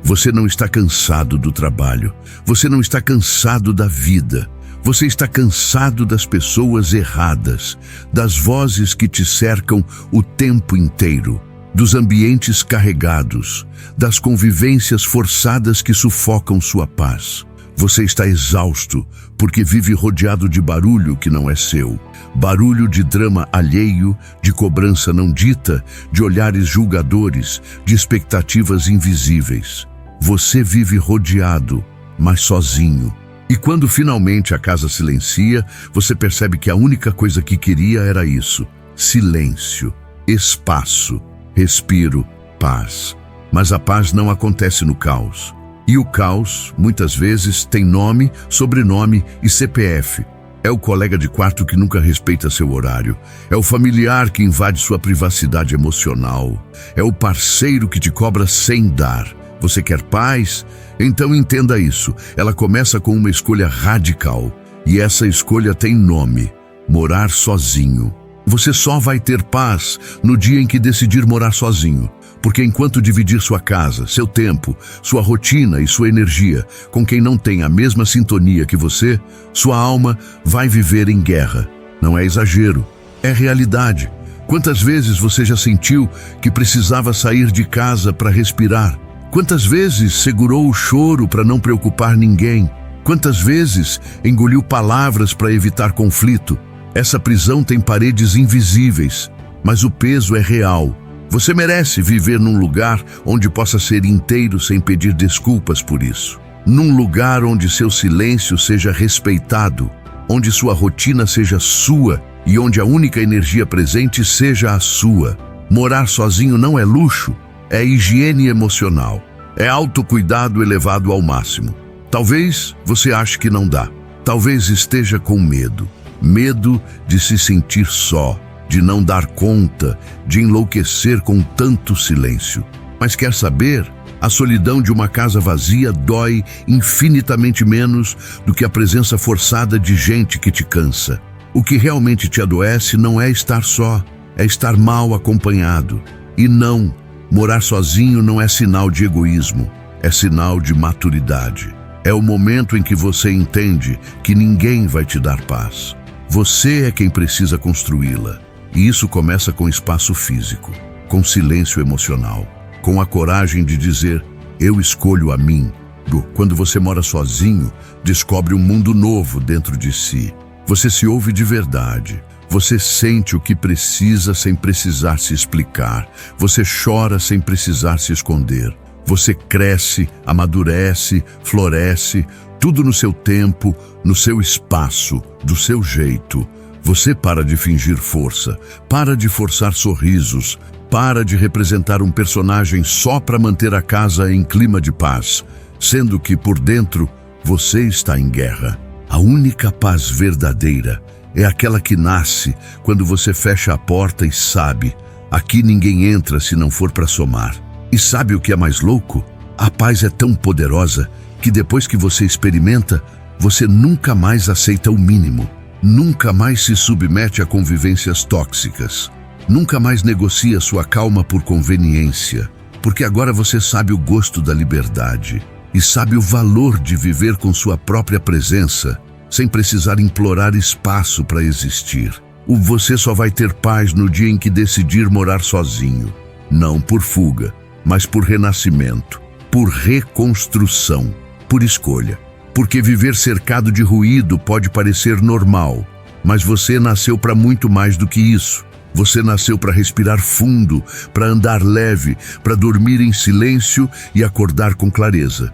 Você não está cansado do trabalho. Você não está cansado da vida. Você está cansado das pessoas erradas, das vozes que te cercam o tempo inteiro, dos ambientes carregados, das convivências forçadas que sufocam sua paz. Você está exausto porque vive rodeado de barulho que não é seu. Barulho de drama alheio, de cobrança não dita, de olhares julgadores, de expectativas invisíveis. Você vive rodeado, mas sozinho. E quando finalmente a casa silencia, você percebe que a única coisa que queria era isso: silêncio, espaço, respiro, paz. Mas a paz não acontece no caos. E o caos, muitas vezes, tem nome, sobrenome e CPF. É o colega de quarto que nunca respeita seu horário. É o familiar que invade sua privacidade emocional. É o parceiro que te cobra sem dar. Você quer paz? Então entenda isso. Ela começa com uma escolha radical. E essa escolha tem nome: morar sozinho. Você só vai ter paz no dia em que decidir morar sozinho. Porque enquanto dividir sua casa, seu tempo, sua rotina e sua energia com quem não tem a mesma sintonia que você, sua alma vai viver em guerra. Não é exagero, é realidade. Quantas vezes você já sentiu que precisava sair de casa para respirar? Quantas vezes segurou o choro para não preocupar ninguém? Quantas vezes engoliu palavras para evitar conflito? Essa prisão tem paredes invisíveis, mas o peso é real. Você merece viver num lugar onde possa ser inteiro sem pedir desculpas por isso. Num lugar onde seu silêncio seja respeitado, onde sua rotina seja sua e onde a única energia presente seja a sua. Morar sozinho não é luxo, é higiene emocional. É autocuidado elevado ao máximo. Talvez você ache que não dá. Talvez esteja com medo. Medo de se sentir só, de não dar conta, de enlouquecer com tanto silêncio. Mas quer saber? A solidão de uma casa vazia dói infinitamente menos do que a presença forçada de gente que te cansa. O que realmente te adoece não é estar só, é estar mal acompanhado. E não, morar sozinho não é sinal de egoísmo, é sinal de maturidade. É o momento em que você entende que ninguém vai te dar paz. Você é quem precisa construí-la. E isso começa com espaço físico, com silêncio emocional, com a coragem de dizer: eu escolho a mim. Quando você mora sozinho, descobre um mundo novo dentro de si. Você se ouve de verdade. Você sente o que precisa sem precisar se explicar. Você chora sem precisar se esconder. Você cresce, amadurece, floresce, tudo no seu tempo, no seu espaço, do seu jeito. Você para de fingir força, para de forçar sorrisos, para de representar um personagem só para manter a casa em clima de paz, sendo que por dentro você está em guerra. A única paz verdadeira é aquela que nasce quando você fecha a porta e sabe: aqui ninguém entra se não for para somar. E sabe o que é mais louco? A paz é tão poderosa que depois que você experimenta, você nunca mais aceita o mínimo. Nunca mais se submete a convivências tóxicas. Nunca mais negocia sua calma por conveniência. Porque agora você sabe o gosto da liberdade e sabe o valor de viver com sua própria presença, sem precisar implorar espaço para existir. Você só vai ter paz no dia em que decidir morar sozinho. Não por fuga, mas por renascimento, por reconstrução, por escolha. Porque viver cercado de ruído pode parecer normal, mas você nasceu para muito mais do que isso. Você nasceu para respirar fundo, para andar leve, para dormir em silêncio e acordar com clareza.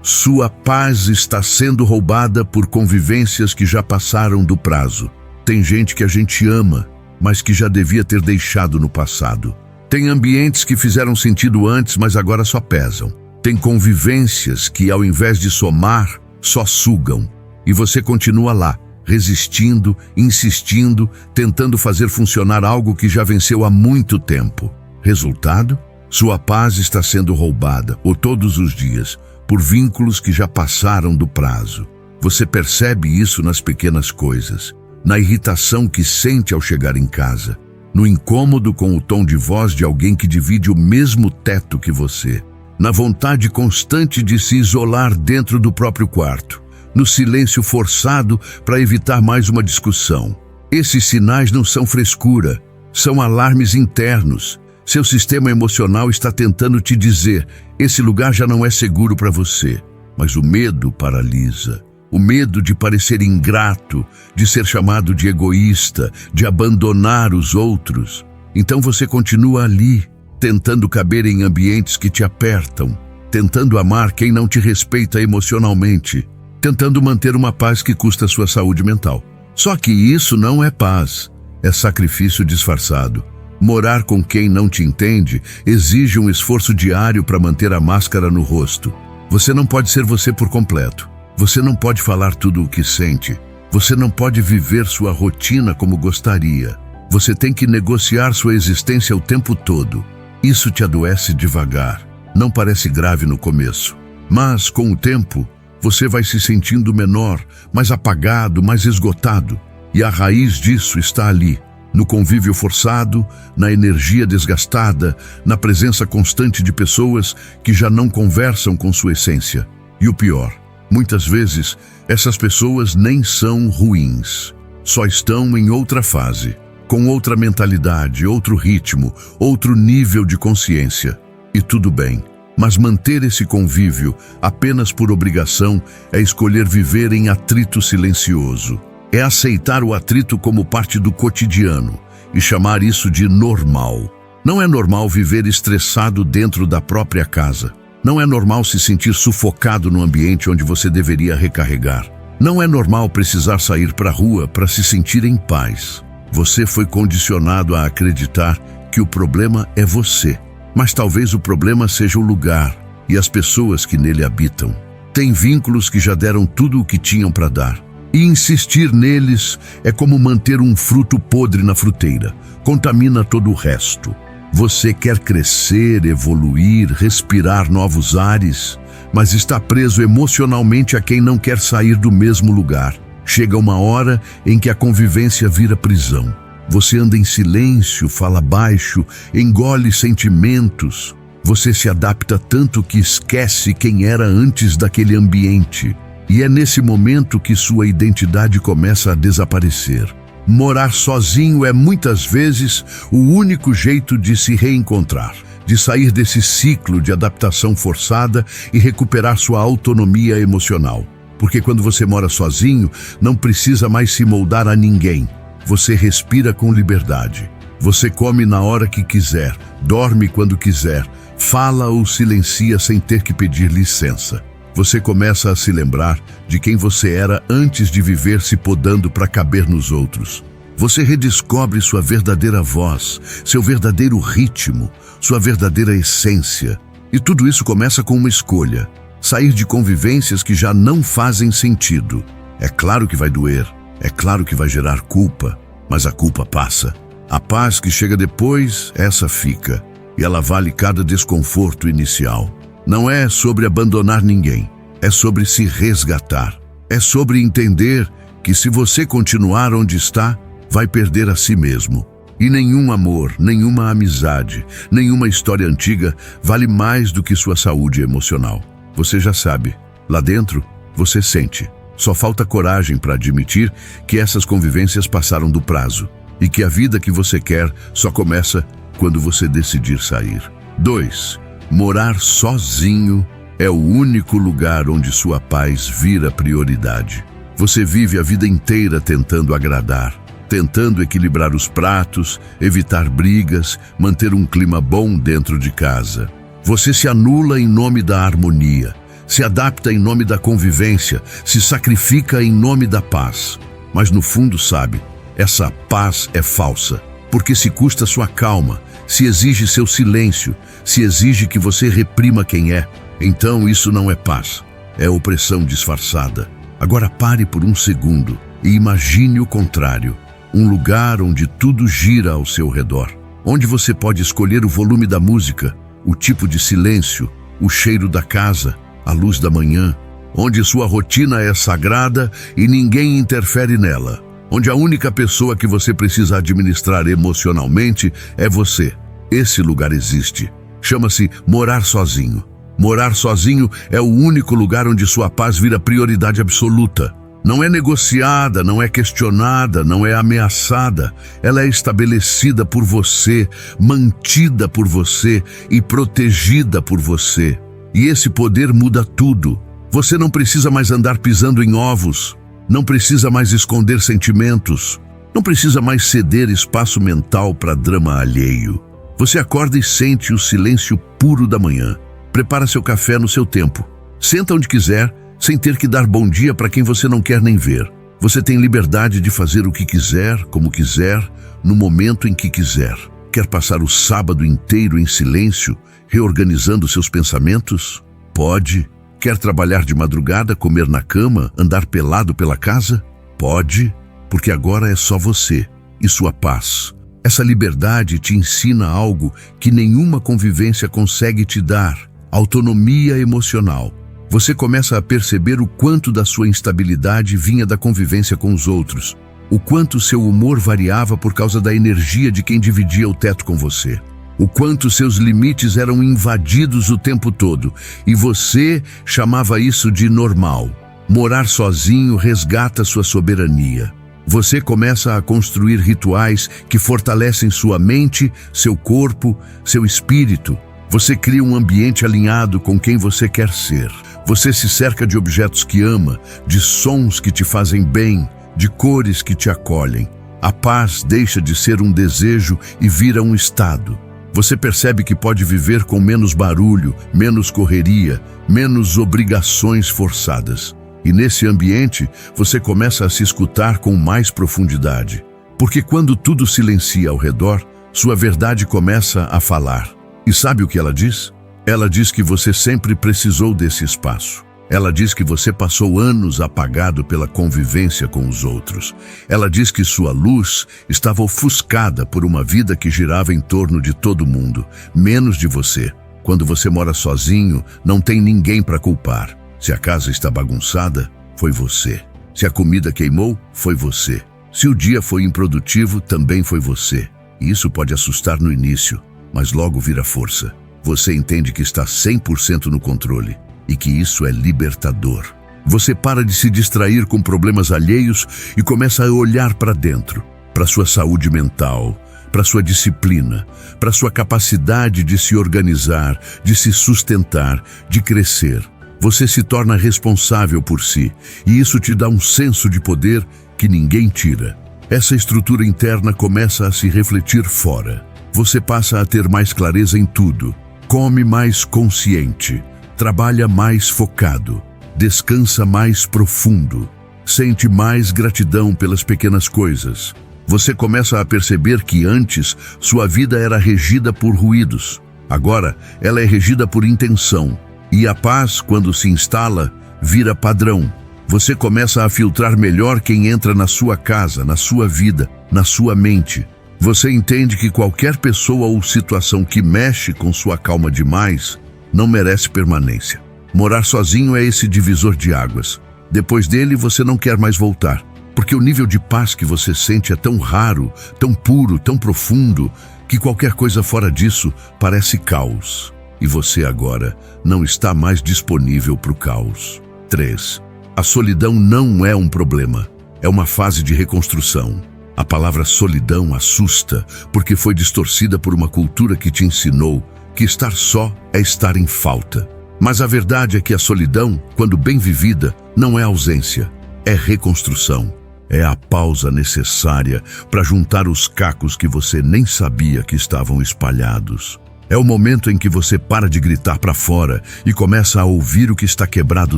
Sua paz está sendo roubada por convivências que já passaram do prazo. Tem gente que a gente ama, mas que já devia ter deixado no passado. Tem ambientes que fizeram sentido antes, mas agora só pesam. Tem convivências que, ao invés de somar, só sugam. E você continua lá, resistindo, insistindo, tentando fazer funcionar algo que já venceu há muito tempo. Resultado? Sua paz está sendo roubada, ou todos os dias, por vínculos que já passaram do prazo. Você percebe isso nas pequenas coisas, na irritação que sente ao chegar em casa, no incômodo com o tom de voz de alguém que divide o mesmo teto que você, na vontade constante de se isolar dentro do próprio quarto, no silêncio forçado para evitar mais uma discussão. Esses sinais não são frescura, são alarmes internos. Seu sistema emocional está tentando te dizer: esse lugar já não é seguro para você. Mas o medo paralisa. O medo de parecer ingrato, de ser chamado de egoísta, de abandonar os outros. Então você continua ali, tentando caber em ambientes que te apertam, tentando amar quem não te respeita emocionalmente, tentando manter uma paz que custa sua saúde mental. Só que isso não é paz, é sacrifício disfarçado. Morar com quem não te entende exige um esforço diário para manter a máscara no rosto. Você não pode ser você por completo. Você não pode falar tudo o que sente. Você não pode viver sua rotina como gostaria. Você tem que negociar sua existência o tempo todo. Isso te adoece devagar. Não parece grave no começo. Mas, com o tempo, você vai se sentindo menor, mais apagado, mais esgotado. E a raiz disso está ali, no convívio forçado, na energia desgastada, na presença constante de pessoas que já não conversam com sua essência. E o pior, muitas vezes, essas pessoas nem são ruins. Só estão em outra fase, com outra mentalidade, outro ritmo, outro nível de consciência. E tudo bem. Mas manter esse convívio apenas por obrigação é escolher viver em atrito silencioso. É aceitar o atrito como parte do cotidiano e chamar isso de normal. Não é normal viver estressado dentro da própria casa. Não é normal se sentir sufocado no ambiente onde você deveria recarregar. Não é normal precisar sair para a rua para se sentir em paz. Você foi condicionado a acreditar que o problema é você. Mas talvez o problema seja o lugar e as pessoas que nele habitam. Tem vínculos que já deram tudo o que tinham para dar. E insistir neles é como manter um fruto podre na fruteira. Contamina todo o resto. Você quer crescer, evoluir, respirar novos ares, mas está preso emocionalmente a quem não quer sair do mesmo lugar. Chega uma hora em que a convivência vira prisão. Você anda em silêncio, fala baixo, engole sentimentos. Você se adapta tanto que esquece quem era antes daquele ambiente. E é nesse momento que sua identidade começa a desaparecer. Morar sozinho é muitas vezes o único jeito de se reencontrar, de sair desse ciclo de adaptação forçada e recuperar sua autonomia emocional. Porque quando você mora sozinho, não precisa mais se moldar a ninguém. Você respira com liberdade. Você come na hora que quiser, dorme quando quiser, fala ou silencia sem ter que pedir licença. Você começa a se lembrar de quem você era antes de viver se podando para caber nos outros. Você redescobre sua verdadeira voz, seu verdadeiro ritmo, sua verdadeira essência. E tudo isso começa com uma escolha: sair de convivências que já não fazem sentido. É claro que vai doer, é claro que vai gerar culpa, mas a culpa passa. A paz que chega depois, essa fica, e ela vale cada desconforto inicial. Não é sobre abandonar ninguém, é sobre se resgatar. É sobre entender que se você continuar onde está, vai perder a si mesmo. E nenhum amor, nenhuma amizade, nenhuma história antiga vale mais do que sua saúde emocional. Você já sabe, lá dentro, você sente. Só falta coragem para admitir que essas convivências passaram do prazo e que a vida que você quer só começa quando você decidir sair. 2. Morar sozinho é o único lugar onde sua paz vira prioridade. Você vive a vida inteira tentando agradar, tentando equilibrar os pratos, evitar brigas, manter um clima bom dentro de casa. Você se anula em nome da harmonia, se adapta em nome da convivência, se sacrifica em nome da paz. Mas no fundo sabe, essa paz é falsa, porque se custa sua calma, se exige seu silêncio, se exige que você reprima quem é, então isso não é paz, é opressão disfarçada. Agora pare por um segundo e imagine o contrário, um lugar onde tudo gira ao seu redor, onde você pode escolher o volume da música, o tipo de silêncio, o cheiro da casa, a luz da manhã, onde sua rotina é sagrada e ninguém interfere nela, onde a única pessoa que você precisa administrar emocionalmente é você. Esse lugar existe. Chama-se morar sozinho. Morar sozinho é o único lugar onde sua paz vira prioridade absoluta. Não é negociada, não é questionada, não é ameaçada. Ela é estabelecida por você, mantida por você e protegida por você. E esse poder muda tudo. Você não precisa mais andar pisando em ovos. Não precisa mais esconder sentimentos. Não precisa mais ceder espaço mental para drama alheio. Você acorda e sente o silêncio puro da manhã. Prepara seu café no seu tempo. Senta onde quiser, sem ter que dar bom dia para quem você não quer nem ver. Você tem liberdade de fazer o que quiser, como quiser, no momento em que quiser. Quer passar o sábado inteiro em silêncio, reorganizando seus pensamentos? Pode. Quer trabalhar de madrugada, comer na cama, andar pelado pela casa? Pode, porque agora é só você e sua paz. Essa liberdade te ensina algo que nenhuma convivência consegue te dar: autonomia emocional. Você começa a perceber o quanto da sua instabilidade vinha da convivência com os outros, o quanto seu humor variava por causa da energia de quem dividia o teto com você, o quanto seus limites eram invadidos o tempo todo, e você chamava isso de normal. Morar sozinho resgata sua soberania. Você começa a construir rituais que fortalecem sua mente, seu corpo, seu espírito. Você cria um ambiente alinhado com quem você quer ser. Você se cerca de objetos que ama, de sons que te fazem bem, de cores que te acolhem. A paz deixa de ser um desejo e vira um estado. Você percebe que pode viver com menos barulho, menos correria, menos obrigações forçadas. E nesse ambiente, você começa a se escutar com mais profundidade. Porque quando tudo silencia ao redor, sua verdade começa a falar. E sabe o que ela diz? Ela diz que você sempre precisou desse espaço. Ela diz que você passou anos apagado pela convivência com os outros. Ela diz que sua luz estava ofuscada por uma vida que girava em torno de todo mundo, menos de você. Quando você mora sozinho, não tem ninguém para culpar. Se a casa está bagunçada, foi você. Se a comida queimou, foi você. Se o dia foi improdutivo, também foi você. E isso pode assustar no início, mas logo vira força. Você entende que está 100% no controle e que isso é libertador. Você para de se distrair com problemas alheios e começa a olhar para dentro, para sua saúde mental, para sua disciplina, para sua capacidade de se organizar, de se sustentar, de crescer. Você se torna responsável por si, e isso te dá um senso de poder que ninguém tira. Essa estrutura interna começa a se refletir fora. Você passa a ter mais clareza em tudo, come mais consciente, trabalha mais focado, descansa mais profundo, sente mais gratidão pelas pequenas coisas. Você começa a perceber que antes sua vida era regida por ruídos. Agora ela é regida por intenção. E a paz, quando se instala, vira padrão. Você começa a filtrar melhor quem entra na sua casa, na sua vida, na sua mente. Você entende que qualquer pessoa ou situação que mexe com sua calma demais não merece permanência. Morar sozinho é esse divisor de águas. Depois dele, você não quer mais voltar, porque o nível de paz que você sente é tão raro, tão puro, tão profundo, que qualquer coisa fora disso parece caos. E você agora não está mais disponível para o caos. 3. A solidão não é um problema, é uma fase de reconstrução. A palavra solidão assusta porque foi distorcida por uma cultura que te ensinou que estar só é estar em falta. Mas a verdade é que a solidão, quando bem vivida, não é ausência, é reconstrução. É a pausa necessária para juntar os cacos que você nem sabia que estavam espalhados. É o momento em que você para de gritar para fora e começa a ouvir o que está quebrado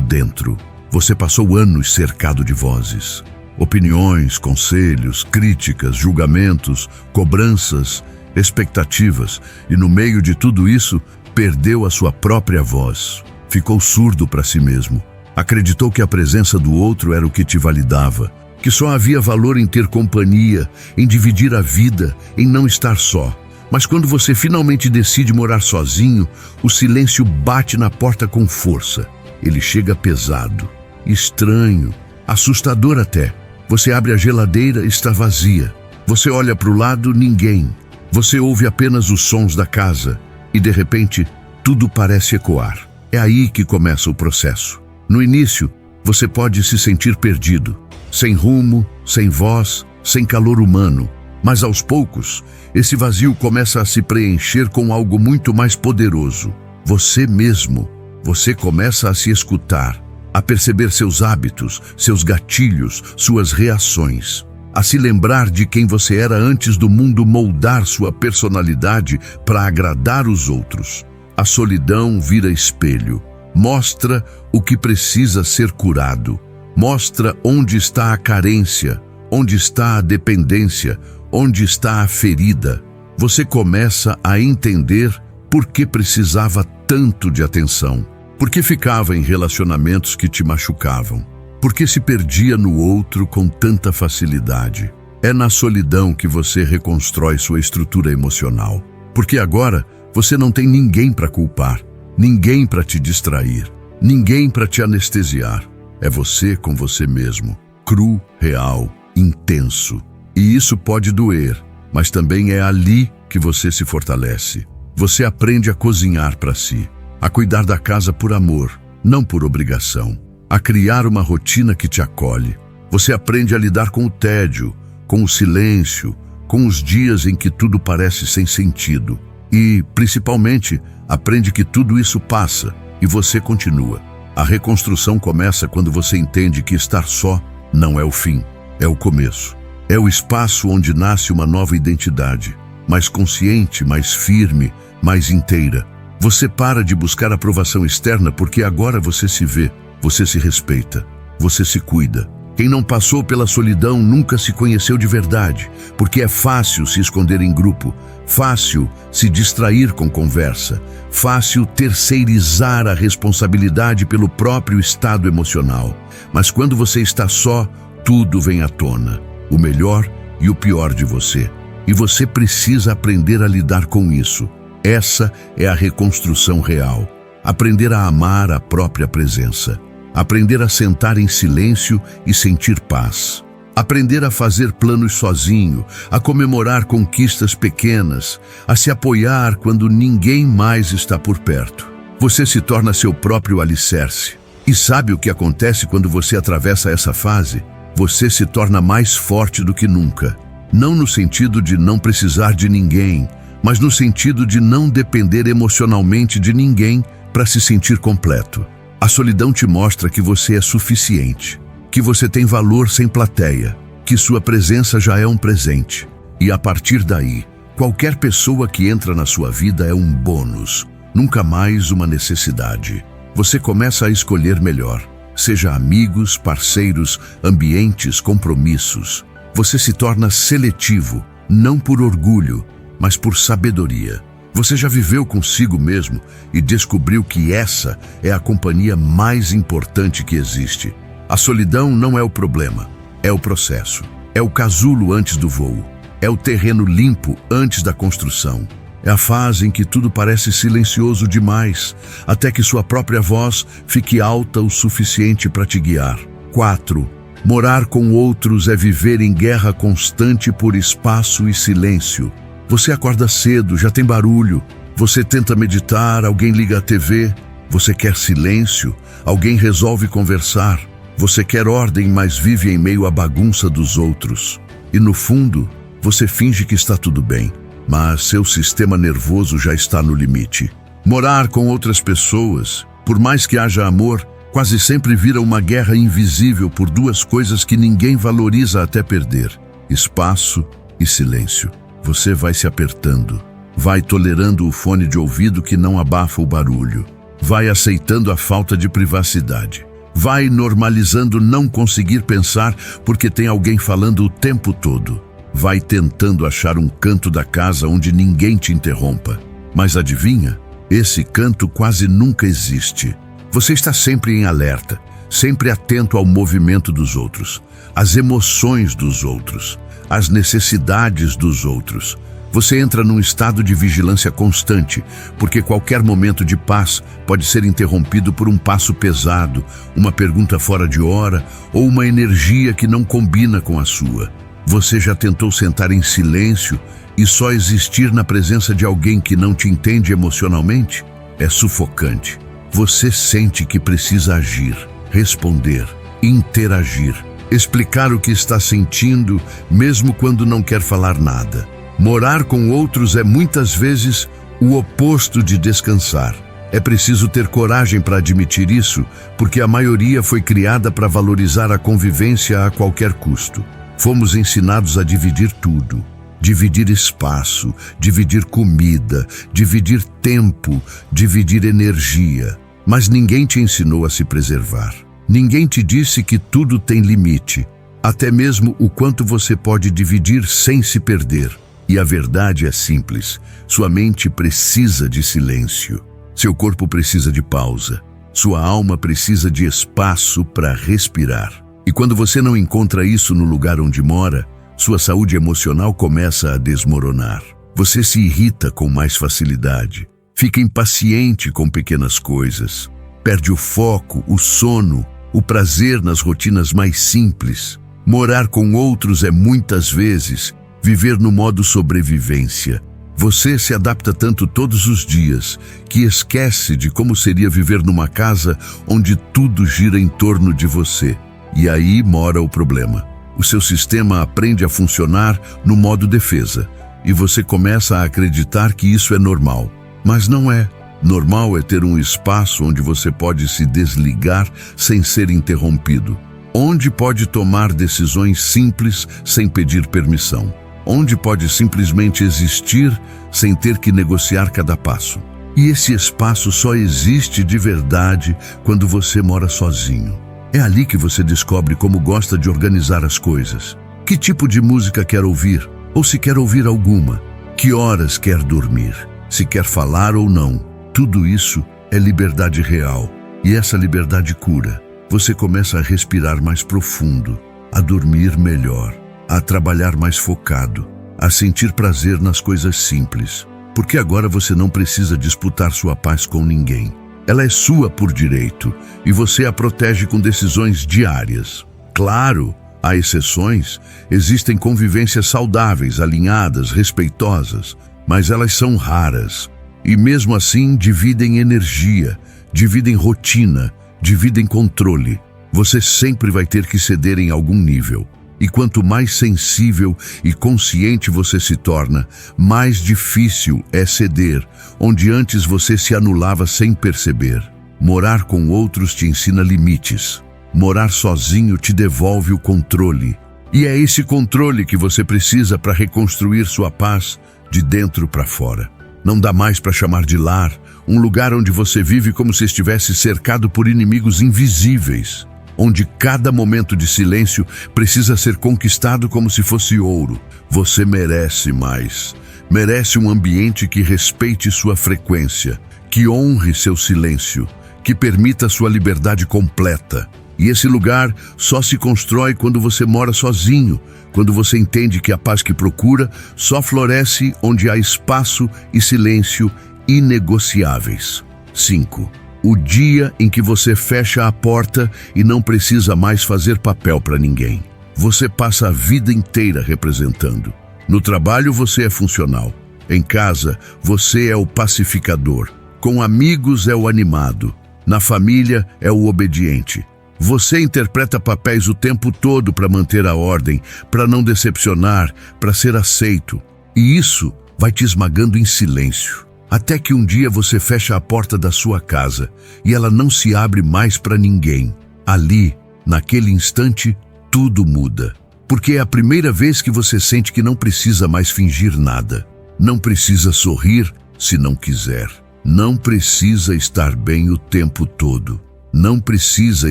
dentro. Você passou anos cercado de vozes. Opiniões, conselhos, críticas, julgamentos, cobranças, expectativas, e no meio de tudo isso, perdeu a sua própria voz. Ficou surdo para si mesmo. Acreditou que a presença do outro era o que te validava, que só havia valor em ter companhia, em dividir a vida, em não estar só. Mas quando você finalmente decide morar sozinho, o silêncio bate na porta com força. Ele chega pesado, estranho, assustador até. Você abre a geladeira, está vazia. Você olha para o lado, ninguém. Você ouve apenas os sons da casa e, de repente, tudo parece ecoar. É aí que começa o processo. No início, você pode se sentir perdido, sem rumo, sem voz, sem calor humano. Mas aos poucos, esse vazio começa a se preencher com algo muito mais poderoso. Você mesmo. Você começa a se escutar, a perceber seus hábitos, seus gatilhos, suas reações, a se lembrar de quem você era antes do mundo moldar sua personalidade para agradar os outros. A solidão vira espelho, mostra o que precisa ser curado, mostra onde está a carência, onde está a dependência, onde está a ferida. Você começa a entender por que precisava tanto de atenção, por que ficava em relacionamentos que te machucavam, por que se perdia no outro com tanta facilidade. É na solidão que você reconstrói sua estrutura emocional, porque agora você não tem ninguém para culpar, ninguém para te distrair, ninguém para te anestesiar. É você com você mesmo, cru, real, intenso. E isso pode doer, mas também é ali que você se fortalece. Você aprende a cozinhar para si, a cuidar da casa por amor, não por obrigação, a criar uma rotina que te acolhe. Você aprende a lidar com o tédio, com o silêncio, com os dias em que tudo parece sem sentido. E, principalmente, aprende que tudo isso passa e você continua. A reconstrução começa quando você entende que estar só não é o fim, é o começo. É o espaço onde nasce uma nova identidade, mais consciente, mais firme, mais inteira. Você para de buscar aprovação externa porque agora você se vê, você se respeita, você se cuida. Quem não passou pela solidão nunca se conheceu de verdade, porque é fácil se esconder em grupo, fácil se distrair com conversa, fácil terceirizar a responsabilidade pelo próprio estado emocional. Mas quando você está só, tudo vem à tona, o melhor e o pior de você. E você precisa aprender a lidar com isso. Essa é a reconstrução real. Aprender a amar a própria presença. Aprender a sentar em silêncio e sentir paz. Aprender a fazer planos sozinho, a comemorar conquistas pequenas, a se apoiar quando ninguém mais está por perto. Você se torna seu próprio alicerce. E sabe o que acontece quando você atravessa essa fase? Você se torna mais forte do que nunca. Não no sentido de não precisar de ninguém, mas no sentido de não depender emocionalmente de ninguém para se sentir completo. A solidão te mostra que você é suficiente, que você tem valor sem plateia, que sua presença já é um presente. E a partir daí, qualquer pessoa que entra na sua vida é um bônus, nunca mais uma necessidade. Você começa a escolher melhor, seja amigos, parceiros, ambientes, compromissos. Você se torna seletivo, não por orgulho, mas por sabedoria. Você já viveu consigo mesmo e descobriu que essa é a companhia mais importante que existe. A solidão não é o problema, é o processo. É o casulo antes do voo. É o terreno limpo antes da construção. É a fase em que tudo parece silencioso demais, até que sua própria voz fique alta o suficiente para te guiar. 4. Morar com outros é viver em guerra constante por espaço e silêncio. Você acorda cedo, já tem barulho. Você tenta meditar, alguém liga a TV. Você quer silêncio, alguém resolve conversar. Você quer ordem, mas vive em meio à bagunça dos outros. E no fundo, você finge que está tudo bem, mas seu sistema nervoso já está no limite. Morar com outras pessoas, por mais que haja amor, quase sempre vira uma guerra invisível por duas coisas que ninguém valoriza até perder: espaço e silêncio. Você vai se apertando, vai tolerando o fone de ouvido que não abafa o barulho, vai aceitando a falta de privacidade, vai normalizando não conseguir pensar porque tem alguém falando o tempo todo, vai tentando achar um canto da casa onde ninguém te interrompa. Mas adivinha? Esse canto quase nunca existe. Você está sempre em alerta, sempre atento ao movimento dos outros, às emoções dos outros, às necessidades dos outros. Você entra num estado de vigilância constante, porque qualquer momento de paz pode ser interrompido por um passo pesado, uma pergunta fora de hora ou uma energia que não combina com a sua. Você já tentou sentar em silêncio e só existir na presença de alguém que não te entende emocionalmente? É sufocante. você sente que precisa agir, responder, interagir, explicar o que está sentindo, mesmo quando não quer falar nada. Morar com outros é muitas vezes o oposto de descansar. É preciso ter coragem para admitir isso, porque a maioria foi criada para valorizar a convivência a qualquer custo. Fomos ensinados a dividir tudo. Dividir espaço, dividir comida, dividir tempo, dividir energia. Mas ninguém te ensinou a se preservar. Ninguém te disse que tudo tem limite, até mesmo o quanto você pode dividir sem se perder. E a verdade é simples: sua mente precisa de silêncio. Seu corpo precisa de pausa. Sua alma precisa de espaço para respirar. E quando você não encontra isso no lugar onde mora, sua saúde emocional começa a desmoronar. Você se irrita com mais facilidade, fica impaciente com pequenas coisas, perde o foco, o sono, o prazer nas rotinas mais simples. Morar com outros é muitas vezes viver no modo sobrevivência. Você se adapta tanto todos os dias que esquece de como seria viver numa casa onde tudo gira em torno de você. E aí mora o problema. O seu sistema aprende a funcionar no modo defesa e você começa a acreditar que isso é normal. Mas não é. Normal é ter um espaço onde você pode se desligar sem ser interrompido, onde pode tomar decisões simples sem pedir permissão, onde pode simplesmente existir sem ter que negociar cada passo. E esse espaço só existe de verdade quando você mora sozinho. É ali que você descobre como gosta de organizar as coisas. Que tipo de música quer ouvir, ou se quer ouvir alguma. Que horas quer dormir, se quer falar ou não. Tudo isso é liberdade real. E essa liberdade cura. Você começa a respirar mais profundo, a dormir melhor, a trabalhar mais focado, a sentir prazer nas coisas simples. Porque agora você não precisa disputar sua paz com ninguém. Ela é sua por direito e você a protege com decisões diárias. Claro, há exceções, existem convivências saudáveis, alinhadas, respeitosas, mas elas são raras. E mesmo assim dividem energia, dividem rotina, dividem controle. Você sempre vai ter que ceder em algum nível. E quanto mais sensível e consciente você se torna, mais difícil é ceder, onde antes você se anulava sem perceber. Morar com outros te ensina limites. Morar sozinho te devolve o controle. E é esse controle que você precisa para reconstruir sua paz de dentro para fora. Não dá mais para chamar de lar um lugar onde você vive como se estivesse cercado por inimigos invisíveis, onde cada momento de silêncio precisa ser conquistado como se fosse ouro. Você merece mais. Merece um ambiente que respeite sua frequência, que honre seu silêncio, que permita sua liberdade completa. E esse lugar só se constrói quando você mora sozinho, quando você entende que a paz que procura só floresce onde há espaço e silêncio inegociáveis. 5. O dia em que você fecha a porta e não precisa mais fazer papel para ninguém. Você passa a vida inteira representando. No trabalho você é funcional. Em casa você é o pacificador. Com amigos é o animado. Na família é o obediente. Você interpreta papéis o tempo todo para manter a ordem, para não decepcionar, para ser aceito. E isso vai te esmagando em silêncio. Até que um dia você fecha a porta da sua casa e ela não se abre mais para ninguém. Ali, naquele instante, tudo muda. Porque é a primeira vez que você sente que não precisa mais fingir nada. Não precisa sorrir se não quiser. Não precisa estar bem o tempo todo. Não precisa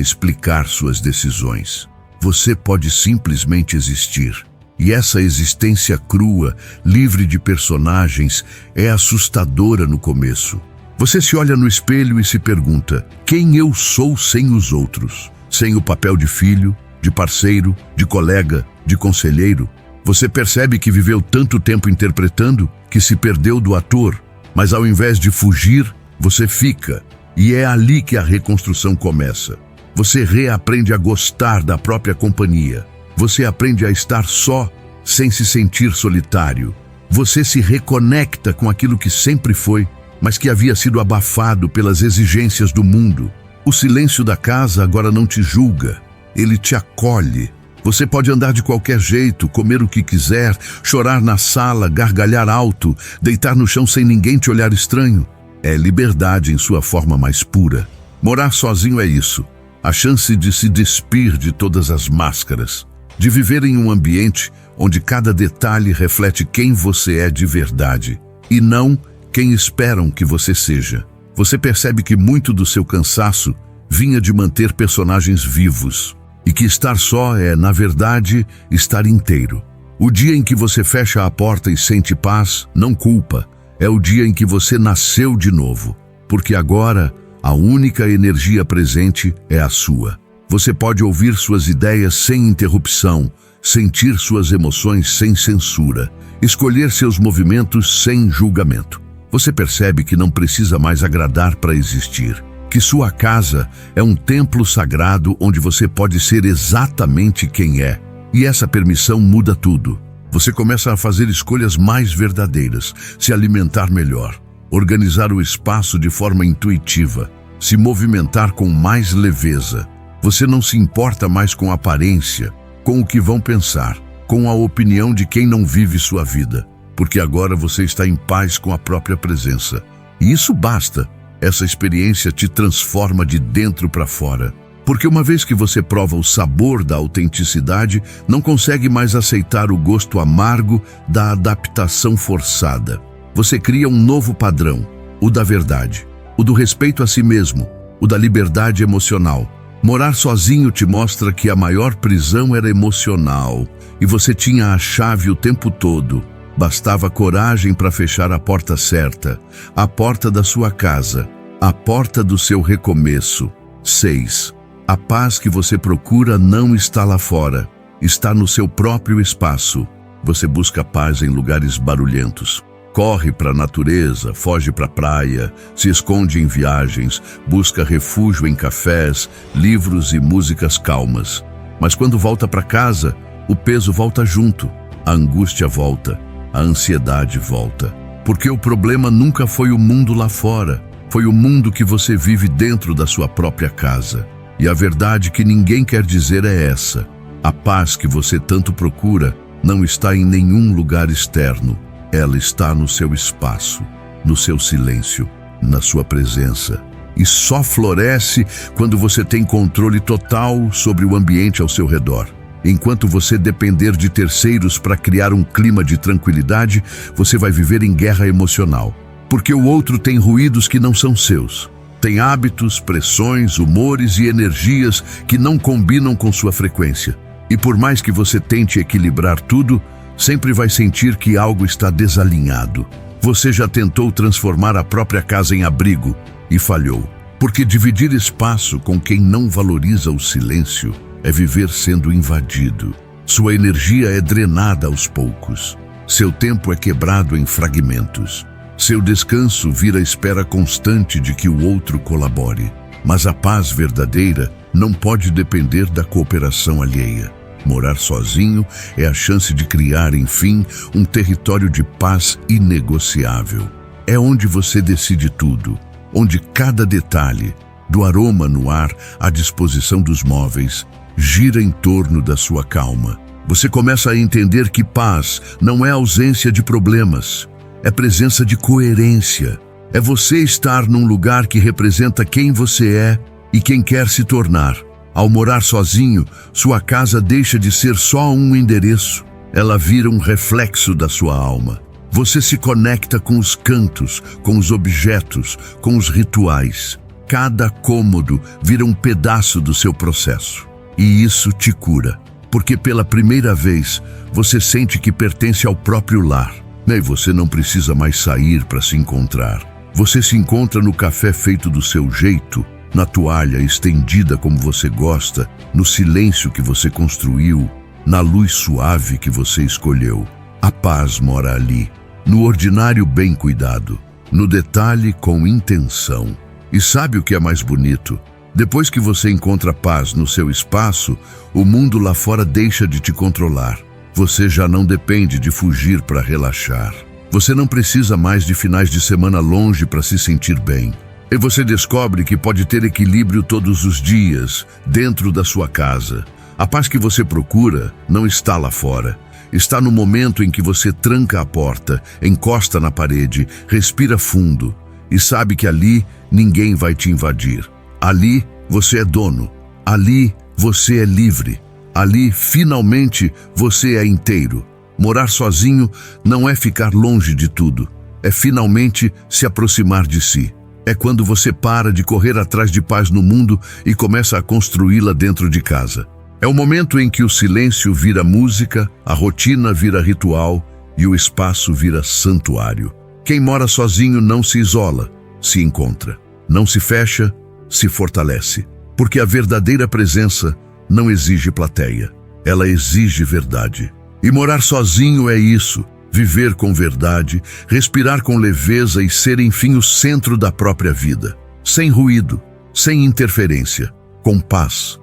explicar suas decisões. Você pode simplesmente existir. E essa existência crua, livre de personagens, é assustadora no começo. Você se olha no espelho e se pergunta: quem eu sou sem os outros? Sem o papel de filho, de parceiro, de colega, de conselheiro? Você percebe que viveu tanto tempo interpretando que se perdeu do ator, mas ao invés de fugir, você fica. E é ali que a reconstrução começa. Você reaprende a gostar da própria companhia. Você aprende a estar só, sem se sentir solitário. Você se reconecta com aquilo que sempre foi mas que havia sido abafado pelas exigências do mundo. O silêncio da casa agora não te julga, ele te acolhe. Você pode andar de qualquer jeito, comer o que quiser, chorar na sala, gargalhar alto, deitar no chão sem ninguém te olhar estranho. É liberdade em sua forma mais pura. Morar sozinho é isso. A chance de se despir de todas as máscaras. De viver em um ambiente onde cada detalhe reflete quem você é de verdade. E não quem esperam que você seja. Você percebe que muito do seu cansaço vinha de manter personagens vivos. E que estar só é, na verdade, estar inteiro. O dia em que você fecha a porta e sente paz, não culpa, é o dia em que você nasceu de novo. Porque agora, a única energia presente é a sua. Você pode ouvir suas ideias sem interrupção, sentir suas emoções sem censura, escolher seus movimentos sem julgamento. Você percebe que não precisa mais agradar para existir. Que sua casa é um templo sagrado onde você pode ser exatamente quem é. E essa permissão muda tudo. Você começa a fazer escolhas mais verdadeiras, se alimentar melhor, organizar o espaço de forma intuitiva, se movimentar com mais leveza. Você não se importa mais com a aparência, com o que vão pensar, com a opinião de quem não vive sua vida, porque agora você está em paz com a própria presença. E isso basta. Essa experiência te transforma de dentro para fora. Porque uma vez que você prova o sabor da autenticidade, não consegue mais aceitar o gosto amargo da adaptação forçada. Você cria um novo padrão, o da verdade, o do respeito a si mesmo, o da liberdade emocional. Morar sozinho te mostra que a maior prisão era emocional e você tinha a chave o tempo todo. Bastava coragem para fechar a porta certa, a porta da sua casa, a porta do seu recomeço. 6. A paz que você procura não está lá fora, está no seu próprio espaço. Você busca paz em lugares barulhentos. Corre para a natureza, foge para a praia, se esconde em viagens, busca refúgio em cafés, livros e músicas calmas. Mas quando volta para casa, o peso volta junto, a angústia volta. A ansiedade volta. Porque o problema nunca foi o mundo lá fora, foi o mundo que você vive dentro da sua própria casa. E a verdade que ninguém quer dizer é essa. A paz que você tanto procura não está em nenhum lugar externo. Ela está no seu espaço, no seu silêncio, na sua presença. E só floresce quando você tem controle total sobre o ambiente ao seu redor. Enquanto você depender de terceiros para criar um clima de tranquilidade, você vai viver em guerra emocional. Porque o outro tem ruídos que não são seus. Tem hábitos, pressões, humores e energias que não combinam com sua frequência. E por mais que você tente equilibrar tudo, sempre vai sentir que algo está desalinhado. Você já tentou transformar a própria casa em abrigo e falhou. Porque dividir espaço com quem não valoriza o silêncio é viver sendo invadido. Sua energia é drenada aos poucos. Seu tempo é quebrado em fragmentos. Seu descanso vira espera constante de que o outro colabore. Mas a paz verdadeira não pode depender da cooperação alheia. Morar sozinho é a chance de criar, enfim, um território de paz inegociável. É onde você decide tudo, onde cada detalhe, do aroma no ar à disposição dos móveis, gira em torno da sua calma. Você começa a entender que paz não é ausência de problemas, é presença de coerência. É você estar num lugar que representa quem você é e quem quer se tornar. Ao morar sozinho, sua casa deixa de ser só um endereço. Ela vira um reflexo da sua alma. Você se conecta com os cantos, com os objetos, com os rituais. Cada cômodo vira um pedaço do seu processo. E isso te cura, porque pela primeira vez você sente que pertence ao próprio lar. E você não precisa mais sair para se encontrar. Você se encontra no café feito do seu jeito, na toalha estendida como você gosta, no silêncio que você construiu, na luz suave que você escolheu. A paz mora ali, no ordinário bem cuidado, no detalhe com intenção. E sabe o que é mais bonito? Depois que você encontra paz no seu espaço, o mundo lá fora deixa de te controlar. Você já não depende de fugir para relaxar. Você não precisa mais de finais de semana longe para se sentir bem. E você descobre que pode ter equilíbrio todos os dias, dentro da sua casa. A paz que você procura não está lá fora. Está no momento em que você tranca a porta, encosta na parede, respira fundo e sabe que ali ninguém vai te invadir. Ali você é dono. Ali você é livre. Ali, finalmente, você é inteiro. Morar sozinho não é ficar longe de tudo. É finalmente se aproximar de si. É quando você para de correr atrás de paz no mundo e começa a construí-la dentro de casa. É o momento em que o silêncio vira música, a rotina vira ritual e o espaço vira santuário. Quem mora sozinho não se isola, se encontra. Não se fecha, se fortalece. Porque a verdadeira presença não exige plateia. Ela exige verdade. E morar sozinho é isso. Viver com verdade, respirar com leveza e ser, enfim, o centro da própria vida. Sem ruído, sem interferência, com paz.